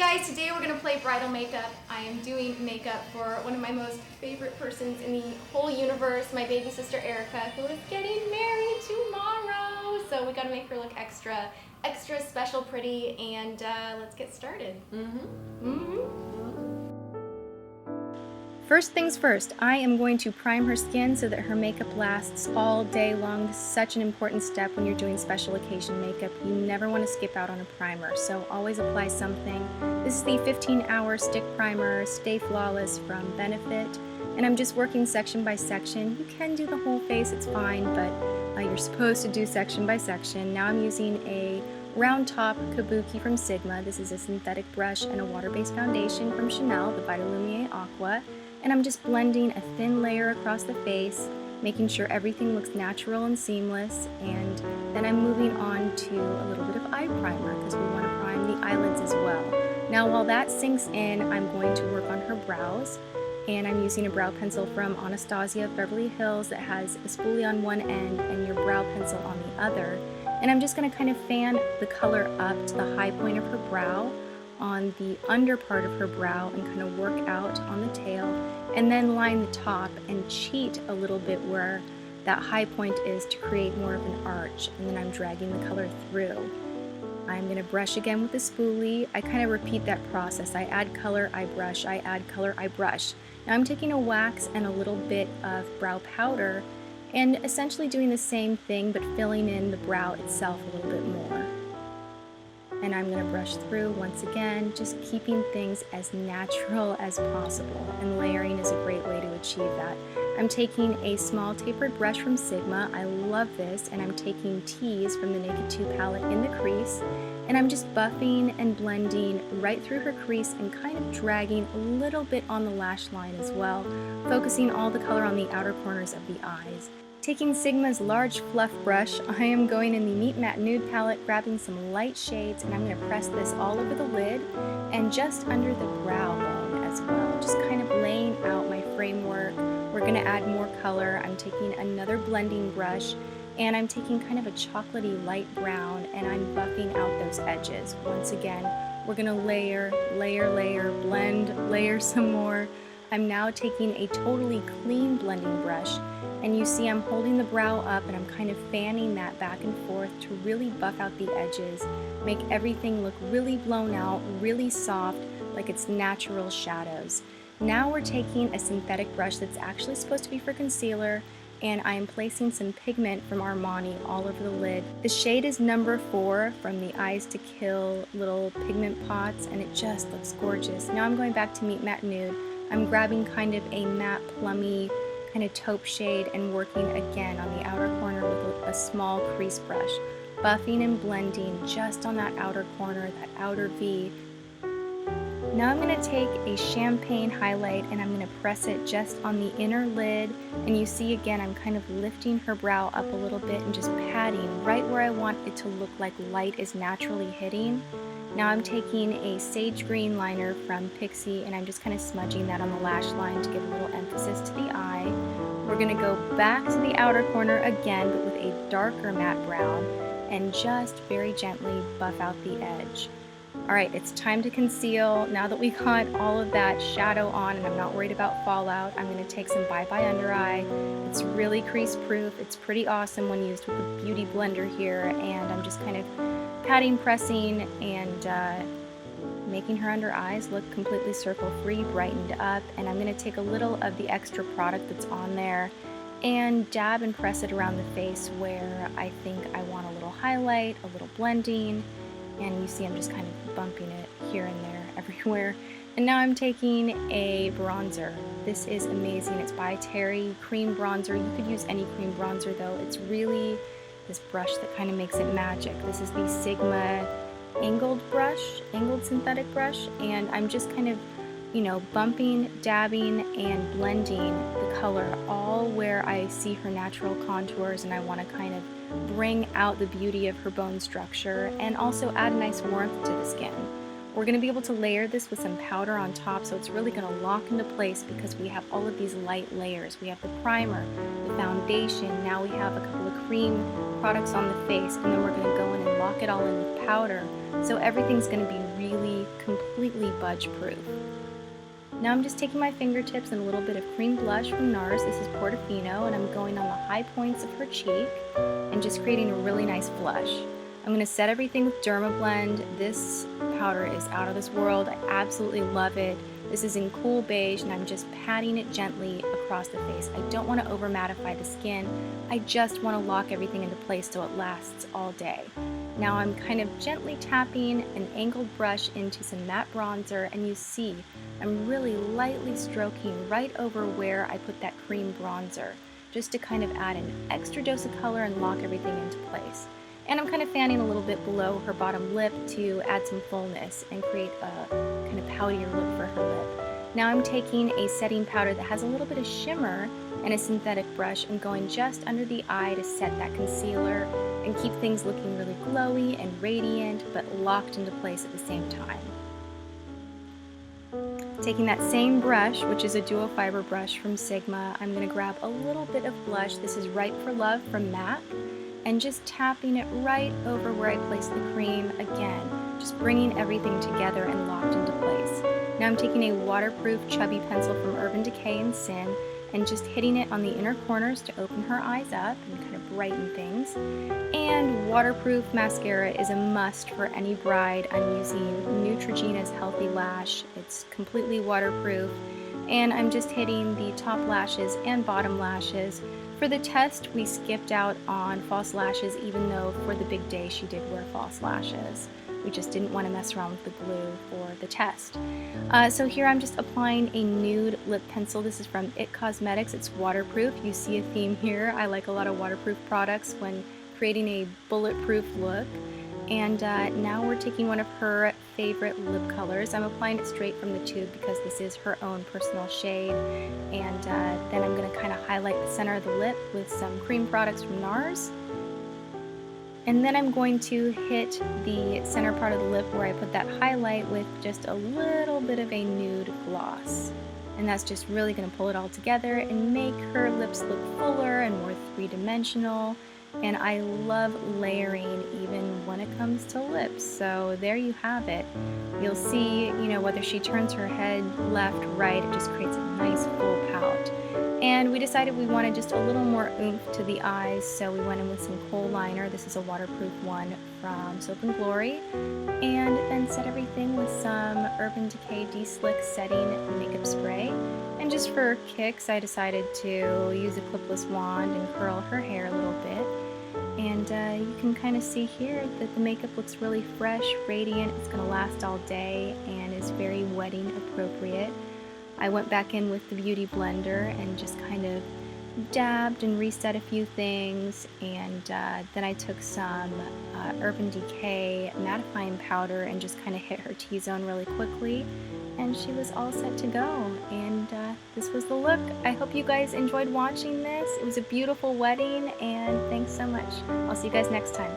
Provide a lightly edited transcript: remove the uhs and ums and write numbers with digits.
guys, today we're going to play bridal makeup. I am doing makeup for one of my most favorite persons in the whole universe, my baby sister Erika, who is getting married tomorrow. So we got to make her look extra special pretty, and let's get started. First things first, I am going to prime her skin so that her makeup lasts all day long. This is such an important step when you're doing special occasion makeup. You never want to skip out on a primer, so always apply something. This is the 15-hour stick primer, Stay Flawless from Benefit, and I'm just working section by section. You can do the whole face, it's fine, but you're supposed to do section by section. Now I'm using a round top kabuki from Sigma. This is a synthetic brush and a water-based foundation from Chanel, the Vitalumiere Aqua. And I'm just blending a thin layer across the face, making sure everything looks natural and seamless, and then I'm moving on to a little bit of eye primer because we want to prime the eyelids as well. Now while that sinks in, I'm going to work on her brows, and I'm using a brow pencil from Anastasia of Beverly Hills that has a spoolie on one end and your brow pencil on the other. And I'm just going to kind of fan the color up to the high point of her brow on the under part of her brow and kind of work out on the tail, and then line the top and cheat a little bit where that high point is to create more of an arch, and then I'm dragging the color through. I'm going to brush again with the spoolie. I kind of repeat that process. I add color, I brush, I add color, I brush. Now I'm taking a wax and a little bit of brow powder and essentially doing the same thing but filling in the brow itself a little bit more. And I'm going to brush through once again, just keeping things as natural as possible, and layering is a great way to achieve that. I'm taking a small tapered brush from Sigma, I love this, and I'm taking Tease from the Naked 2 palette in the crease, and I'm just buffing and blending right through her crease and kind of dragging a little bit on the lash line as well, focusing all the color on the outer corners of the eyes. Taking Sigma's large fluff brush, I am going in the Meet Matte Nude palette, grabbing some light shades, and I'm going to press this all over the lid and just under the brow bone as well, just kind of laying out my framework. We're going to add more color. I'm taking another blending brush, and I'm taking kind of a chocolatey light brown, and I'm buffing out those edges. Once again, we're going to layer, blend, layer some more. I'm now taking a totally clean blending brush, and you see I'm holding the brow up and I'm kind of fanning that back and forth to really buff out the edges, make everything look really blown out, really soft, like it's natural shadows. Now we're taking a synthetic brush that's actually supposed to be for concealer, and I am placing some pigment from Armani all over the lid. The shade is number 4 from the Eyes to Kill little pigment pots, and it just looks gorgeous. Now I'm going back to Meet Matte Nude. I'm grabbing kind of a matte plummy kind of taupe shade and working again on the outer corner with a small crease brush, buffing and blending just on that outer corner, that outer V. Now I'm going to take a champagne highlight and I'm going to press it just on the inner lid, and you see again I'm kind of lifting her brow up a little bit and just patting right where I want it to look like light is naturally hitting. Now I'm taking a sage green liner from Pixie, and I'm just kind of smudging that on the lash line to give a little emphasis to the eye. We're going to go back to the outer corner again, but with a darker matte brown, and just very gently buff out the edge. Alright, it's time to conceal. Now that we got all of that shadow on and I'm not worried about fallout, I'm going to take some Bye Bye Under Eye. It's really crease proof. It's pretty awesome when used with a beauty blender here, and I'm just kind of patting, pressing, and making her under eyes look completely circle free, brightened up. And I'm going to take a little of the extra product that's on there and dab and press it around the face where I think I want a little highlight, a little blending, and you see I'm just kind of bumping it here and there everywhere. And now I'm taking a bronzer. This is amazing. It's by Terry Cream Bronzer. You could use any cream bronzer though. It's really this brush that kind of makes it magic. This is the Sigma angled synthetic brush, and I'm just kind of, you know, bumping, dabbing, and blending the color all where I see her natural contours, and I want to kind of bring out the beauty of her bone structure and also add a nice warmth to the skin. We're going to be able to layer this with some powder on top, so it's really going to lock into place because we have all of these light layers. We have the primer, the foundation, now we have a couple of cream products on the face, and then we're going to go in and lock it all in with powder so everything's going to be really completely budge proof. Now I'm just taking my fingertips and a little bit of cream blush from Nars. This is Portofino, and I'm going on the high points of her cheek and just creating a really nice blush. I'm going to set everything with Dermablend. This powder is out of this world. I absolutely love it. This is in cool beige, and I'm just patting it gently across the face. I don't want to over mattify the skin. I just want to lock everything into place so it lasts all day. Now I'm kind of gently tapping an angled brush into some matte bronzer, and you see I'm really lightly stroking right over where I put that cream bronzer, just to kind of add an extra dose of color and lock everything into place. And I'm kind of fanning a little bit below her bottom lip to add some fullness and create a kind of poutier look for her lip. Now I'm taking a setting powder that has a little bit of shimmer and a synthetic brush and going just under the eye to set that concealer and keep things looking really glowy and radiant, but locked into place at the same time. Taking that same brush, which is a dual fiber brush from Sigma, I'm going to grab a little bit of blush. This is Right for Love from MAC, and just tapping it right over where I placed the cream again, just bringing everything together and locked into place. Now I'm taking a waterproof chubby pencil from Urban Decay and Sin and just hitting it on the inner corners to open her eyes up and kind of brighten things. And waterproof mascara is a must for any bride. I'm using Neutrogena's Healthy Lash. It's completely waterproof, and I'm just hitting the top lashes and bottom lashes. For the test, we skipped out on false lashes, even though for the big day she did wear false lashes. We just didn't want to mess around with the glue for the test. So here I'm just applying a nude lip pencil. This is from IT Cosmetics. It's waterproof. You see a theme here. I like a lot of waterproof products when creating a bulletproof look. And now we're taking one of her favorite lip colors. I'm applying it straight from the tube because this is her own personal shade. And then I'm going to kind of highlight the center of the lip with some cream products from Nars. And then I'm going to hit the center part of the lip where I put that highlight with just a little bit of a nude gloss. And that's just really going to pull it all together and make her lips look fuller and more three-dimensional. And I love layering even when it comes to lips. So there you have it. You'll see, whether she turns her head left, right, it just creates a nice full pout. And we decided we wanted just a little more oomph to the eyes, so we went in with some kohl liner. This is a waterproof one from Soap & Glory. And then set everything with some Urban Decay De-Slick Setting Makeup Spray. And just for kicks, I decided to use a clipless wand and curl her hair a little bit. And you can kind of see here that the makeup looks really fresh, radiant. It's going to last all day and is very wedding appropriate. I went back in with the Beauty Blender and just kind of dabbed and reset a few things, and then I took some Urban Decay mattifying powder and just kind of hit her T-zone really quickly, and she was all set to go. And this was the look. I hope you guys enjoyed watching this. It was a beautiful wedding, and thanks so much. I'll see you guys next time.